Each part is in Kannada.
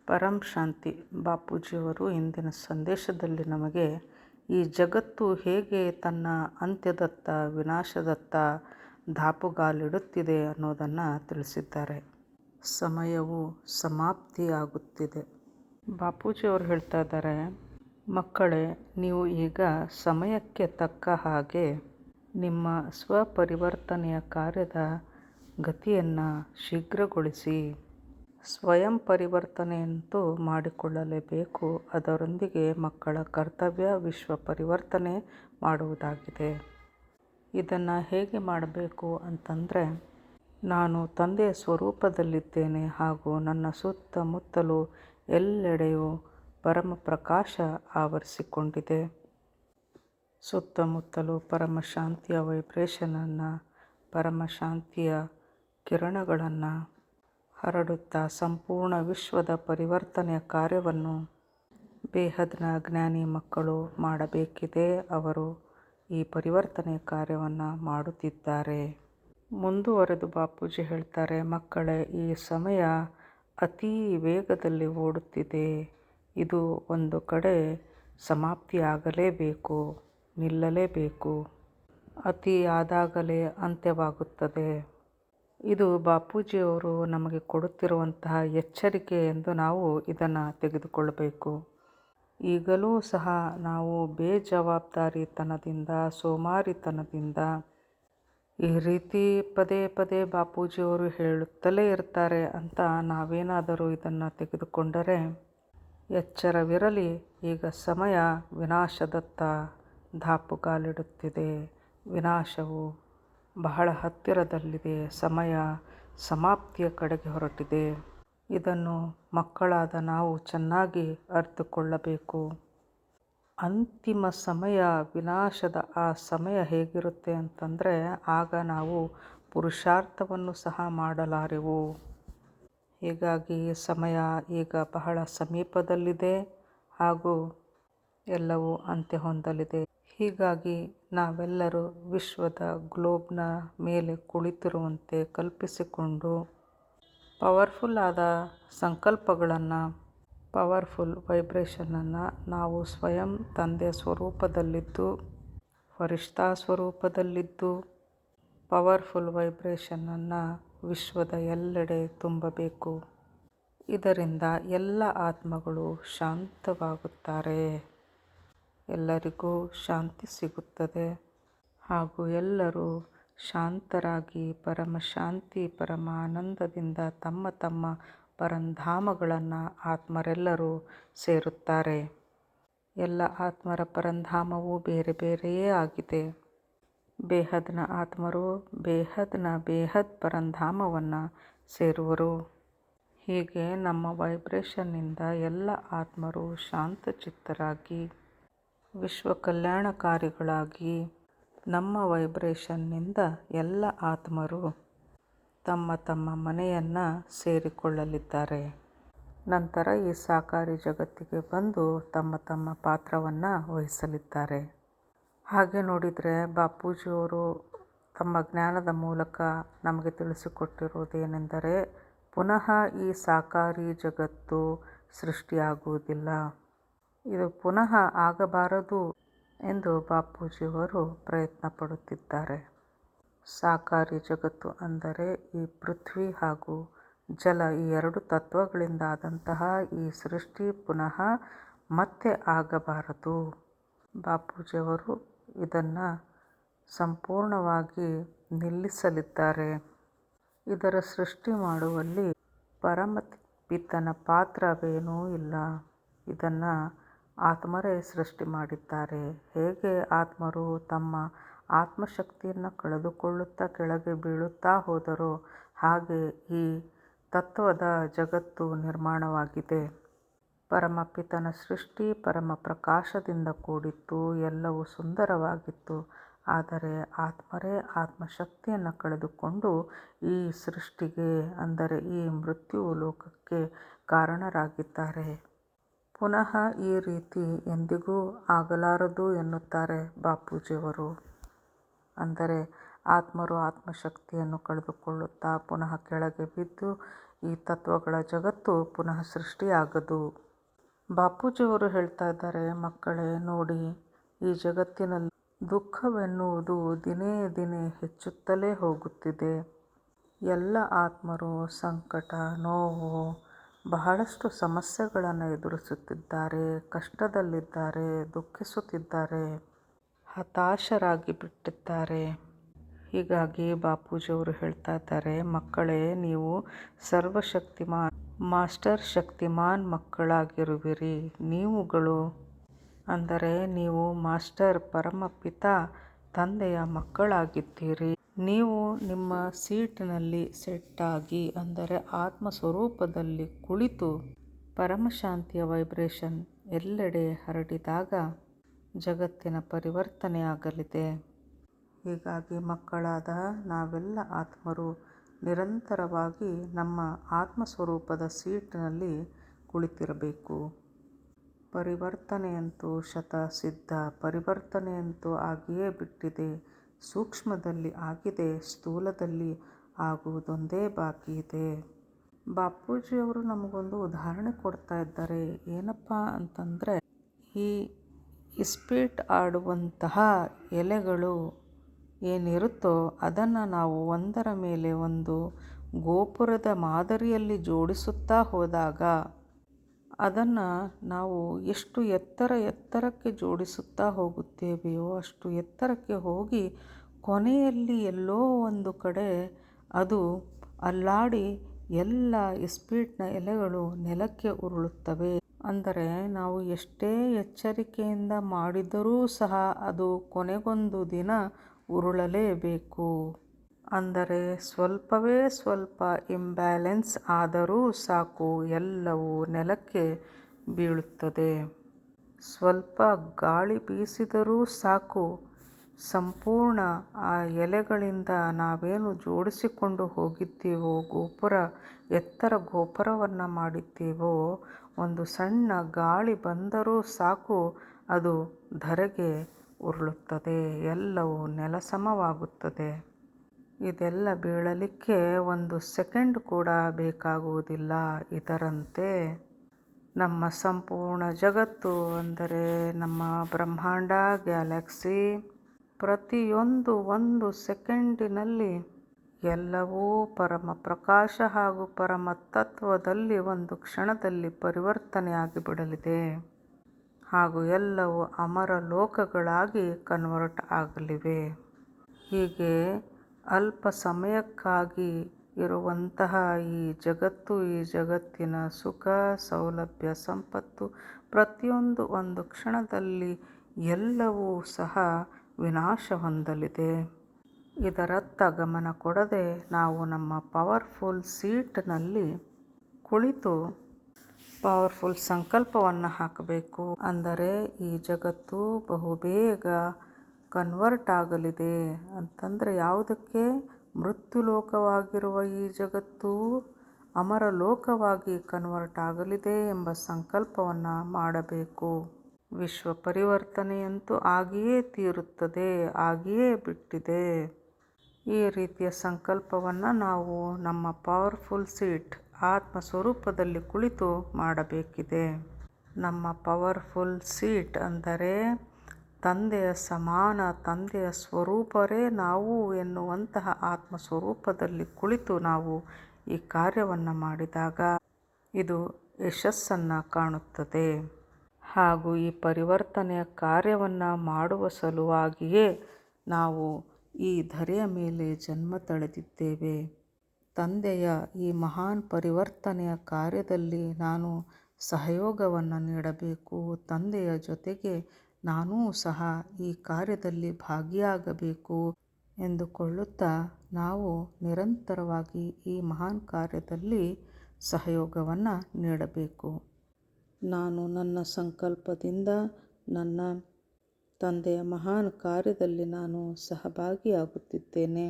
ಪರಂ ಶಾಂತಿ ಬಾಪೂಜಿಯವರು ಇಂದಿನ ಸಂದೇಶದಲ್ಲಿ ನಮಗೆ ಈ ಜಗತ್ತು ಹೇಗೆ ತನ್ನ ಅಂತ್ಯದತ್ತ ವಿನಾಶದತ್ತ ದಾಪುಗಾಲಿಡುತ್ತಿದೆ ಅನ್ನೋದನ್ನು ತಿಳಿಸಿದ್ದಾರೆ. ಸಮಯವು ಸಮಾಪ್ತಿಯಾಗುತ್ತಿದೆ. ಬಾಪೂಜಿಯವರು ಹೇಳ್ತಾ ಇದ್ದಾರೆ, ಮಕ್ಕಳೇ, ನೀವು ಈಗ ಸಮಯಕ್ಕೆ ತಕ್ಕ ಹಾಗೆ ನಿಮ್ಮ ಸ್ವಪರಿವರ್ತನೆಯ ಕಾರ್ಯದ ಗತಿಯನ್ನು ಶೀಘ್ರಗೊಳಿಸಿ. ಸ್ವಯಂ ಪರಿವರ್ತನೆಯಂತೂ ಮಾಡಿಕೊಳ್ಳಲೇಬೇಕು. ಅದರೊಂದಿಗೆ ಮಕ್ಕಳ ಕರ್ತವ್ಯ ವಿಶ್ವ ಪರಿವರ್ತನೆ ಮಾಡುವುದಾಗಿದೆ. ಇದನ್ನು ಹೇಗೆ ಮಾಡಬೇಕು ಅಂತಂದರೆ, ನಾನು ತಂದೆಯ ಸ್ವರೂಪದಲ್ಲಿದ್ದೇನೆ ಹಾಗೂ ನನ್ನ ಸುತ್ತಮುತ್ತಲೂ ಎಲ್ಲೆಡೆಯೂ ಪರಮಪ್ರಕಾಶ ಆವರಿಸಿಕೊಂಡಿದೆ. ಸುತ್ತಮುತ್ತಲೂ ಪರಮಶಾಂತಿಯ ವೈಬ್ರೇಷನನ್ನು, ಪರಮಶಾಂತಿಯ ಕಿರಣಗಳನ್ನು ಹರಡುತ್ತಾ ಸಂಪೂರ್ಣ ವಿಶ್ವದ ಪರಿವರ್ತನೆಯ ಕಾರ್ಯವನ್ನು ಬೇಹದ್ನ ಜ್ಞಾನಿ ಮಕ್ಕಳು ಮಾಡಬೇಕಿದೆ. ಅವರು ಈ ಪರಿವರ್ತನೆಯ ಕಾರ್ಯವನ್ನು ಮಾಡುತ್ತಿದ್ದಾರೆ. ಮುಂದುವರೆದು ಬಾಪೂಜಿ ಹೇಳ್ತಾರೆ, ಮಕ್ಕಳೇ, ಈ ಸಮಯ ಅತೀ ವೇಗದಲ್ಲಿ ಓಡುತ್ತಿದೆ. ಇದು ಒಂದು ಕಡೆ ಸಮಾಪ್ತಿಯಾಗಲೇಬೇಕು, ನಿಲ್ಲಲೇಬೇಕು. ಅತಿ ಆದಾಗಲೇ ಅಂತ್ಯವಾಗುತ್ತದೆ. ಇದು ಬಾಪೂಜಿಯವರು ನಮಗೆ ಕೊಡುತ್ತಿರುವಂತಹ ಎಚ್ಚರಿಕೆ ಎಂದು ನಾವು ಇದನ್ನು ತೆಗೆದುಕೊಳ್ಳಬೇಕು. ಈಗಲೂ ಸಹ ನಾವು ಬೇಜವಾಬ್ದಾರಿತನದಿಂದ, ಸೋಮಾರಿತನದಿಂದ ಈ ರೀತಿ ಪದೇ ಪದೇ ಬಾಪೂಜಿಯವರು ಹೇಳುತ್ತಲೇ ಇರ್ತಾರೆ ಅಂತ ನಾವೇನಾದರೂ ಇದನ್ನು ತೆಗೆದುಕೊಂಡರೆ ಎಚ್ಚರವಿರಲಿ. ಈಗ ಸಮಯ ವಿನಾಶದತ್ತ ದಾಪುಗಾಲಿಡುತ್ತಿದೆ. ವಿನಾಶವು ಬಹಳ ಹತ್ತಿರದಲ್ಲಿದೆ. ಸಮಯ ಸಮಾಪ್ತಿಯ ಕಡೆಗೆ ಹೊರಟಿದೆ. ಇದನ್ನು ಮಕ್ಕಳಾದ ನಾವು ಚೆನ್ನಾಗಿ ಅರಿತುಕೊಳ್ಳಬೇಕು. ಅಂತಿಮ ಸಮಯ, ವಿನಾಶದ ಆ ಸಮಯ ಹೇಗಿರುತ್ತೆ ಅಂತಂದರೆ, ಆಗ ನಾವು ಪುರುಷಾರ್ಥವನ್ನು ಸಹ ಮಾಡಲಾರೆವು. ಹೀಗಾಗಿ ಸಮಯ ಈಗ ಬಹಳ ಸಮೀಪದಲ್ಲಿದೆ ಹಾಗೂ ಎಲ್ಲವೂ ಅಂತ್ಯ ಹೊಂದಲಿದೆ. ಹೀಗಾಗಿ ನಾವೆಲ್ಲರೂ ವಿಶ್ವದ ಗ್ಲೋಬ್ನ ಮೇಲೆ ಕುಳಿತಿರುವಂತೆ ಕಲ್ಪಿಸಿಕೊಂಡು ಪವರ್ಫುಲ್ ಆದ ಸಂಕಲ್ಪಗಳನ್ನು, ಪವರ್ಫುಲ್ ವೈಬ್ರೇಷನನ್ನು ನಾವು ಸ್ವಯಂ ತಂದೆಯ ಸ್ವರೂಪದಲ್ಲಿದ್ದು, ಫರಿಷ್ಠಾ ಸ್ವರೂಪದಲ್ಲಿದ್ದು ಪವರ್ಫುಲ್ ವೈಬ್ರೇಷನನ್ನು ವಿಶ್ವದ ಎಲ್ಲೆಡೆ ತುಂಬಬೇಕು. ಇದರಿಂದ ಎಲ್ಲ ಆತ್ಮಗಳು ಶಾಂತವಾಗುತ್ತಾರೆ, ಎಲ್ಲರಿಗೂ ಶಾಂತಿ ಸಿಗುತ್ತದೆ ಹಾಗೂ ಎಲ್ಲರೂ ಶಾಂತರಾಗಿ ಪರಮಶಾಂತಿ ಪರಮಾನಂದದಿಂದ ತಮ್ಮ ತಮ್ಮ ಪರಂಧಾಮಗಳನ್ನು ಆತ್ಮರೆಲ್ಲರೂ ಸೇರುತ್ತಾರೆ. ಎಲ್ಲ ಆತ್ಮರ ಪರಂಧಾಮವು ಬೇರೆ ಬೇರೆಯೇ ಆಗಿದೆ. ಬೇಹದ್ನ ಆತ್ಮರು ಬೇಹದ್ನ ಬೇಹದ್ ಪರಂಧಾಮವನ್ನು ಸೇರುವರು. ಹೀಗೆ ನಮ್ಮ ವೈಬ್ರೇಷನ್ನಿಂದ ಎಲ್ಲ ಆತ್ಮರು ಶಾಂತಚಿತ್ತರಾಗಿ ವಿಶ್ವ ಕಲ್ಯಾಣಕಾರಿಗಳಾಗಿ, ನಮ್ಮ ವೈಬ್ರೇಷನ್ನಿಂದ ಎಲ್ಲ ಆತ್ಮರು ತಮ್ಮ ತಮ್ಮ ಮನೆಯನ್ನು ಸೇರಿಕೊಳ್ಳಲಿದ್ದಾರೆ. ನಂತರ ಈ ಸಾಕಾರಿ ಜಗತ್ತಿಗೆ ಬಂದು ತಮ್ಮ ತಮ್ಮ ಪಾತ್ರವನ್ನು ವಹಿಸಲಿದ್ದಾರೆ. ಹಾಗೆ ನೋಡಿದರೆ ಬಾಪೂಜಿಯವರು ತಮ್ಮ ಜ್ಞಾನದ ಮೂಲಕ ನಮಗೆ ತಿಳಿಸಿಕೊಟ್ಟಿರುವುದೇನೆಂದರೆ, ಪುನಃ ಈ ಸಾಕಾರಿ ಜಗತ್ತು ಸೃಷ್ಟಿಯಾಗುವುದಿಲ್ಲ. ಇದು ಪುನಃ ಆಗಬಾರದು ಎಂದು ಬಾಪೂಜಿಯವರು ಪ್ರಯತ್ನ ಪಡುತ್ತಿದ್ದಾರೆ. ಸಾಕಾರಿ ಜಗತ್ತು ಅಂದರೆ ಈ ಪೃಥ್ವಿ ಹಾಗೂ ಜಲ, ಈ ಎರಡು ತತ್ವಗಳಿಂದ ಆದಂತಹ ಈ ಸೃಷ್ಟಿ ಪುನಃ ಮತ್ತೆ ಆಗಬಾರದು. ಬಾಪೂಜಿಯವರು ಇದನ್ನು ಸಂಪೂರ್ಣವಾಗಿ ನಿಲ್ಲಿಸಲಿದ್ದಾರೆ. ಇದರ ಸೃಷ್ಟಿ ಮಾಡುವಲ್ಲಿ ಪರಮಪಿತನ ಪಾತ್ರವೇನೂ ಇಲ್ಲ. ಇದನ್ನು ಆತ್ಮರೇ ಸೃಷ್ಟಿ ಮಾಡಿದ್ದಾರೆ. ಹೇಗೆ ಆತ್ಮರು ತಮ್ಮ ಆತ್ಮಶಕ್ತಿಯನ್ನು ಕಳೆದುಕೊಳ್ಳುತ್ತಾ ಕೆಳಗೆ ಬೀಳುತ್ತಾ ಹೋದರೋ ಹಾಗೆ ಈ ತತ್ವದ ಜಗತ್ತು ನಿರ್ಮಾಣವಾಗಿದೆ. ಪರಮಪಿತನ ಸೃಷ್ಟಿ ಪರಮ ಪ್ರಕಾಶದಿಂದ ಕೂಡಿತ್ತು, ಎಲ್ಲವೂ ಸುಂದರವಾಗಿತ್ತು. ಆದರೆ ಆತ್ಮರೇ ಆತ್ಮಶಕ್ತಿಯನ್ನು ಕಳೆದುಕೊಂಡು ಈ ಸೃಷ್ಟಿಗೆ, ಅಂದರೆ ಈ ಮೃತ್ಯು ಲೋಕಕ್ಕೆ ಕಾರಣರಾಗಿದ್ದಾರೆ. ಪುನಃ ಈ ರೀತಿ ಎಂದಿಗೂ ಆಗಲಾರದು ಎನ್ನುತ್ತಾರೆ ಬಾಪೂಜಿಯವರು. ಅಂದರೆ ಆತ್ಮರು ಆತ್ಮಶಕ್ತಿಯನ್ನು ಕಳೆದುಕೊಳ್ಳುತ್ತಾ ಪುನಃ ಕೆಳಗೆ ಬಿದ್ದು ಈ ತತ್ವಗಳ ಜಗತ್ತು ಪುನಃ ಸೃಷ್ಟಿಯಾಗದು. ಬಾಪೂಜಿಯವರು ಹೇಳ್ತಾ ಇದ್ದಾರೆ, ಮಕ್ಕಳೇ ನೋಡಿ, ಈ ಜಗತ್ತಿನಲ್ಲಿ ದುಃಖವೆನ್ನುವುದು ದಿನೇ ದಿನೇ ಹೆಚ್ಚುತ್ತಲೇ ಹೋಗುತ್ತಿದೆ. ಎಲ್ಲ ಆತ್ಮರು ಸಂಕಟ, ನೋವು, ಬಹಳಷ್ಟು ಸಮಸ್ಯೆಗಳನ್ನು ಎದುರಿಸುತ್ತಿದ್ದಾರೆ, ಕಷ್ಟದಲ್ಲಿದ್ದಾರೆ, ದುಃಖಿಸುತ್ತಿದ್ದಾರೆ, ಹತಾಶರಾಗಿ ಬಿಟ್ಟಿದ್ದಾರೆ. ಹೀಗಾಗಿ ಬಾಪೂಜಿಯವರು ಹೇಳ್ತಾ ಇದ್ದಾರೆ, ಮಕ್ಕಳೇ ನೀವು ಸರ್ವಶಕ್ತಿಮಾನ್ ಮಾಸ್ಟರ್ ಶಕ್ತಿಮಾನ್ ಮಕ್ಕಳಾಗಿರುವಿರಿ. ನೀವುಗಳು ಅಂದರೆ ನೀವು ಮಾಸ್ಟರ್ ಪರಮಪಿತ ತಂದೆಯ ಮಕ್ಕಳಾಗಿದ್ದೀರಿ. ನೀವು ನಿಮ್ಮ ಸೀಟಿನಲ್ಲಿ ಸೆಟ್ಟಾಗಿ ಅಂದರೆ ಆತ್ಮ ಸ್ವರೂಪದಲ್ಲಿ ಕುಳಿತು ಪರಮಶಾಂತಿಯ ವೈಬ್ರೇಷನ್ ಎಲ್ಲೆಡೆ ಹರಡಿದಾಗ ಜಗತ್ತಿನ ಪರಿವರ್ತನೆ ಆಗಲಿದೆ. ಹೀಗಾಗಿ ಮಕ್ಕಳಾದ ನಾವೆಲ್ಲ ಆತ್ಮರು ನಿರಂತರವಾಗಿ ನಮ್ಮ ಆತ್ಮಸ್ವರೂಪದ ಸೀಟಿನಲ್ಲಿ ಕುಳಿತಿರಬೇಕು. ಪರಿವರ್ತನೆಯಂತೂ ಶತಸಿದ್ಧ, ಪರಿವರ್ತನೆಯಂತೂ ಆಗಿಯೇ ಬಿಟ್ಟಿದೆ. ಸೂಕ್ಷ್ಮದಲ್ಲಿ ಆಗಿದೆ, ಸ್ಥೂಲದಲ್ಲಿ ಆಗುವುದೊಂದೇ ಬಾಕಿ ಇದೆ. ಬಾಪೂಜಿಯವರು ನಮಗೊಂದು ಉದಾಹರಣೆ ಕೊಡ್ತಾ ಇದ್ದಾರೆ. ಏನಪ್ಪ ಅಂತಂದರೆ, ಈ ಇಸ್ಪೀಟ್ ಆಡುವಂತಹ ಎಲೆಗಳು ಏನಿರುತ್ತೋ ಅದನ್ನು ನಾವು ಒಂದರ ಮೇಲೆ ಒಂದು ಗೋಪುರದ ಮಾದರಿಯಲ್ಲಿ ಜೋಡಿಸುತ್ತಾ ಹೋದಾಗ ಅದನ್ನು ನಾವು ಎಷ್ಟು ಎತ್ತರಕ್ಕೆ ಜೋಡಿಸುತ್ತಾ ಹೋಗುತ್ತೇವೆಯೋ ಅಷ್ಟು ಎತ್ತರಕ್ಕೆ ಹೋಗಿ ಕೊನೆಯಲ್ಲಿ ಎಲ್ಲೋ ಒಂದು ಕಡೆ ಅದು ಅಲ್ಲಾಡಿ ಎಲ್ಲ ಇಸ್ಪೀಟ್ನ ಎಲೆಗಳು ನೆಲಕ್ಕೆ ಉರುಳುತ್ತವೆ. ಅಂದರೆ ನಾವು ಎಷ್ಟೇ ಎಚ್ಚರಿಕೆಯಿಂದ ಮಾಡಿದರೂ ಸಹ ಅದು ಕೊನೆಗೊಂದು ದಿನ ಉರುಳಲೇಬೇಕು. ಅಂದರೆ ಸ್ವಲ್ಪವೇ ಸ್ವಲ್ಪ ಇಂಬ್ಯಾಲೆನ್ಸ್ ಆದರೂ ಸಾಕು, ಎಲ್ಲವೂ ನೆಲಕ್ಕೆ ಬೀಳುತ್ತದೆ. ಸ್ವಲ್ಪ ಗಾಳಿ ಬೀಸಿದರೂ ಸಾಕು, ಸಂಪೂರ್ಣ ಆ ಎಲೆಗಳಿಂದ ನಾವೇನು ಜೋಡಿಸಿಕೊಂಡು ಹೋಗಿದ್ದೀವೋ, ಎತ್ತರ ಗೋಪುರವನ್ನು ಮಾಡಿದ್ದೀವೋ, ಒಂದು ಸಣ್ಣ ಗಾಳಿ ಬಂದರೂ ಸಾಕು ಅದು ಧರೆಗೆ ಉರುಳುತ್ತದೆ, ಎಲ್ಲವೂ ನೆಲಸಮವಾಗುತ್ತದೆ. ಇದೆಲ್ಲ ಬೀಳಲಿಕ್ಕೆ ಒಂದು ಸೆಕೆಂಡ್ ಕೂಡ ಬೇಕಾಗುವುದಿಲ್ಲ. ಇದರಂತೆ ನಮ್ಮ ಸಂಪೂರ್ಣ ಜಗತ್ತು ಅಂದರೆ ನಮ್ಮ ಬ್ರಹ್ಮಾಂಡ, ಗ್ಯಾಲಕ್ಸಿ, ಪ್ರತಿಯೊಂದು ಒಂದು ಸೆಕೆಂಡಿನಲ್ಲಿ ಎಲ್ಲವೂ ಪರಮ ಪ್ರಕಾಶ ಹಾಗೂ ಪರಮ ತತ್ವದಲ್ಲಿ ಒಂದು ಕ್ಷಣದಲ್ಲಿ ಪರಿವರ್ತನೆ ಆಗಿಬಿಡಲಿದೆ. ಹಾಗೂ ಎಲ್ಲವೂ ಅಮರ ಲೋಕಗಳಾಗಿ ಕನ್ವರ್ಟ್ ಆಗಲಿವೆ. ಹೀಗೆ ಅಲ್ಪ ಸಮಯಕ್ಕಾಗಿ ಇರುವಂತಹ ಈ ಜಗತ್ತು, ಈ ಜಗತ್ತಿನ ಸುಖ, ಸೌಲಭ್ಯ, ಸಂಪತ್ತು ಪ್ರತಿಯೊಂದು ಒಂದು ಕ್ಷಣದಲ್ಲಿ ಎಲ್ಲವೂ ಸಹ ವಿನಾಶ ಹೊಂದಲಿದೆ. ಇದರತ್ತ ಗಮನ ಕೊಡದೆ ನಾವು ನಮ್ಮ ಪವರ್ಫುಲ್ ಸೀಟ್ನಲ್ಲಿ ಕುಳಿತು ಪವರ್ಫುಲ್ ಸಂಕಲ್ಪವನ್ನು ಹಾಕಬೇಕು. ಅಂದರೆ ಈ ಜಗತ್ತು ಬಹುಬೇಗ ಕನ್ವರ್ಟ್ ಆಗಲಿದೆ ಅಂತಂದರೆ ಯಾವುದಕ್ಕೆ? ಮೃತ್ಯುಲೋಕವಾಗಿರುವ ಈ ಜಗತ್ತು ಅಮರ ಲೋಕವಾಗಿ ಕನ್ವರ್ಟ್ ಆಗಲಿದೆ ಎಂಬ ಸಂಕಲ್ಪವನ್ನು ಮಾಡಬೇಕು. ವಿಶ್ವ ಪರಿವರ್ತನೆಯಂತೂ ಆಗಿಯೇ ತೀರುತ್ತದೆ, ಆಗಿಯೇ ಬಿಟ್ಟಿದೆ. ಈ ರೀತಿಯ ಸಂಕಲ್ಪವನ್ನು ನಾವು ನಮ್ಮ ಪವರ್ಫುಲ್ ಸೀಟ್ ಆತ್ಮ ಸ್ವರೂಪದಲ್ಲಿ ಕುಳಿತು ಮಾಡಬೇಕಿದೆ. ನಮ್ಮ ಪವರ್ಫುಲ್ ಸೀಟ್ ಅಂದರೆ ತಂದೆಯ ಸಮಾನ, ತಂದೆಯ ಸ್ವರೂಪರೇ ನಾವು ಎನ್ನುವಂತಹ ಆತ್ಮ ಸ್ವರೂಪದಲ್ಲಿ ಕುಳಿತು ನಾವು ಈ ಕಾರ್ಯವನ್ನು ಮಾಡಿದಾಗ ಇದು ಯಶಸ್ಸನ್ನು ಕಾಣುತ್ತದೆ. ಹಾಗೂ ಈ ಪರಿವರ್ತನೆಯ ಕಾರ್ಯವನ್ನು ಮಾಡುವ ಸಲುವಾಗಿಯೇ ನಾವು ಈ ಧರೆಯ ಮೇಲೆ ಜನ್ಮ ತಳೆದಿದ್ದೇವೆ. ತಂದೆಯ ಈ ಮಹಾನ್ ಪರಿವರ್ತನೆಯ ಕಾರ್ಯದಲ್ಲಿ ನಾನು ಸಹಯೋಗವನ್ನು ನೀಡಬೇಕು. ತಂದೆಯ ಜೊತೆಗೆ ನಾನೂ ಸಹ ಈ ಕಾರ್ಯದಲ್ಲಿ ಭಾಗಿಯಾಗಬೇಕು ಎಂದುಕೊಳ್ಳುತ್ತಾ ನಾವು ನಿರಂತರವಾಗಿ ಈ ಮಹಾನ್ ಕಾರ್ಯದಲ್ಲಿ ಸಹಯೋಗವನ್ನು ನೀಡಬೇಕು. ನಾನು ನನ್ನ ಸಂಕಲ್ಪದಿಂದ ನನ್ನ ತಂದೆಯ ಮಹಾನ್ ಕಾರ್ಯದಲ್ಲಿ ನಾನು ಸಹಭಾಗಿಯಾಗುತ್ತಿದ್ದೇನೆ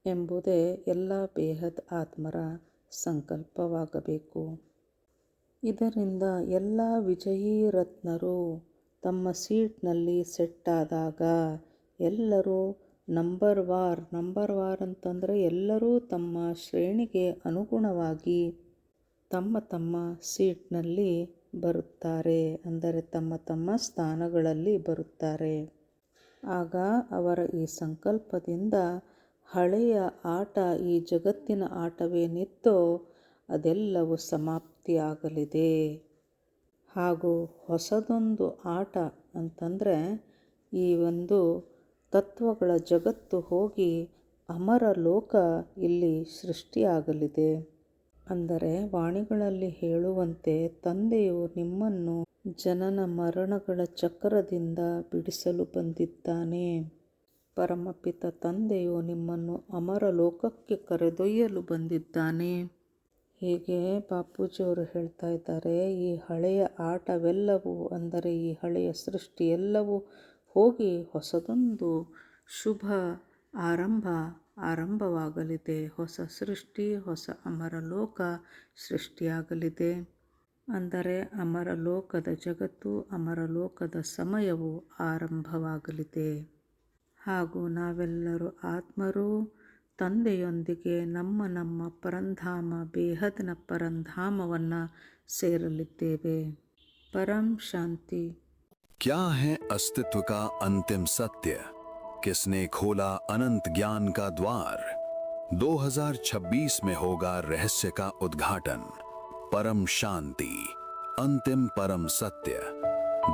ಎಂಬುದೇ ಎಲ್ಲ ಬೇಹದ್ ಆತ್ಮರ ಸಂಕಲ್ಪವಾಗಬೇಕು. ಇದರಿಂದ ಎಲ್ಲ ವಿಜಯೀ ರತ್ನರು ತಮ್ಮ ಸೀಟ್ನಲ್ಲಿ ಸೆಟ್ಟಾದಾಗ ಎಲ್ಲರೂ ನಂಬರ್ ವಾರ್ ಅಂತಂದರೆ ಎಲ್ಲರೂ ತಮ್ಮ ಶ್ರೇಣಿಗೆ ಅನುಗುಣವಾಗಿ ತಮ್ಮ ತಮ್ಮ ಸೀಟ್ನಲ್ಲಿ ಬರುತ್ತಾರೆ, ಅಂದರೆ ತಮ್ಮ ತಮ್ಮ ಸ್ಥಾನಗಳಲ್ಲಿ ಬರುತ್ತಾರೆ. ಆಗ ಅವರ ಈ ಸಂಕಲ್ಪದಿಂದ ಹಳೆಯ ಆಟ, ಈ ಜಗತ್ತಿನ ಆಟವೇನಿತ್ತೋ ಅದೆಲ್ಲವೂ ಸಮಾಪ್ತಿಯಾಗಲಿದೆ. ಹಾಗೂ ಹೊಸದೊಂದು ಆಟ ಅಂತಂದರೆ ಈ ಒಂದು ತತ್ವಗಳ ಜಗತ್ತು ಹೋಗಿ ಅಮರ ಲೋಕ ಇಲ್ಲಿ ಸೃಷ್ಟಿಯಾಗಲಿದೆ. ಅಂದರೆ ವಾಣಿಗಳಲ್ಲಿ ಹೇಳುವಂತೆ ತಂದೆಯು ನಿಮ್ಮನ್ನು ಜನನ ಮರಣಗಳ ಚಕ್ರದಿಂದ ಬಿಡಿಸಲು ಬಂದಿದ್ದಾನೆ. ಪರಮಪಿತ ತಂದೆಯು ನಿಮ್ಮನ್ನು ಅಮರ ಲೋಕಕ್ಕೆ ಕರೆದೊಯ್ಯಲು ಬಂದಿದ್ದಾನೆ. ಹೀಗೆ ಬಾಪೂಜಿಯವರು ಹೇಳ್ತಾ ಇದ್ದಾರೆ, ಈ ಹಳೆಯ ಆಟವೆಲ್ಲವೂ, ಅಂದರೆ ಈ ಹಳೆಯ ಸೃಷ್ಟಿ ಎಲ್ಲವೂ ಹೋಗಿ ಹೊಸದೊಂದು ಶುಭ ಆರಂಭವಾಗಲಿದೆ. ಹೊಸ ಸೃಷ್ಟಿ, ಹೊಸ ಅಮರಲೋಕ ಸೃಷ್ಟಿಯಾಗಲಿದೆ. ಅಂದರೆ ಅಮರಲೋಕದ ಜಗತ್ತು, ಅಮರಲೋಕದ ಸಮಯವು ಆರಂಭವಾಗಲಿದೆ. ಹಾಗೂ ನಾವೆಲ್ಲರೂ ಆತ್ಮರು ತಂದೆಯೊಂದಿಗೆ ನಮ್ಮ ನಮ್ಮ ಪರಂಧಾಮ, ಬೇಹದ್ನ ಪರಂಧಾಮವನ್ನು ಸೇರಲಿದ್ದೇವೆ. ಪರಂ ಶಾಂತಿ. क्या है अस्तित्व का अंतिम सत्य? किसने खोला अनंत ज्ञान का द्वार? 2026 में होगा रहस्य का उद्घाटन। परम शांति, अंतिम परम सत्य।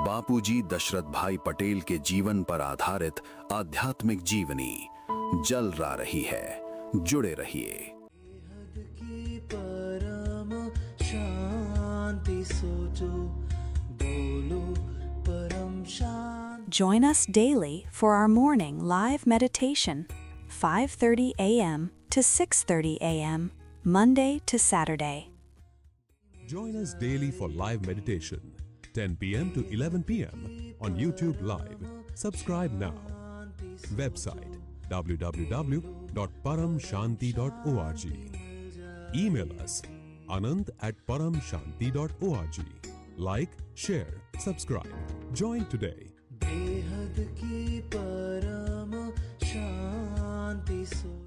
बापूजी दशरथ भाई पटेल के जीवन पर आधारित आध्यात्मिक जीवनी जलरा रही है। जुड़े रहिए। की परम शांति सोचो, बोलो परम शांति। Join us daily for our morning live meditation, 5:30 a.m. to 6:30 a.m., Monday to Saturday. Join us daily for live meditation, 10 p.m. to 11 p.m. on YouTube Live. Subscribe now. Website www.paramshanti.org. Email us anant@paramshanti.org. Like, share, subscribe. Join today. बेहद की परम शांति सोचो।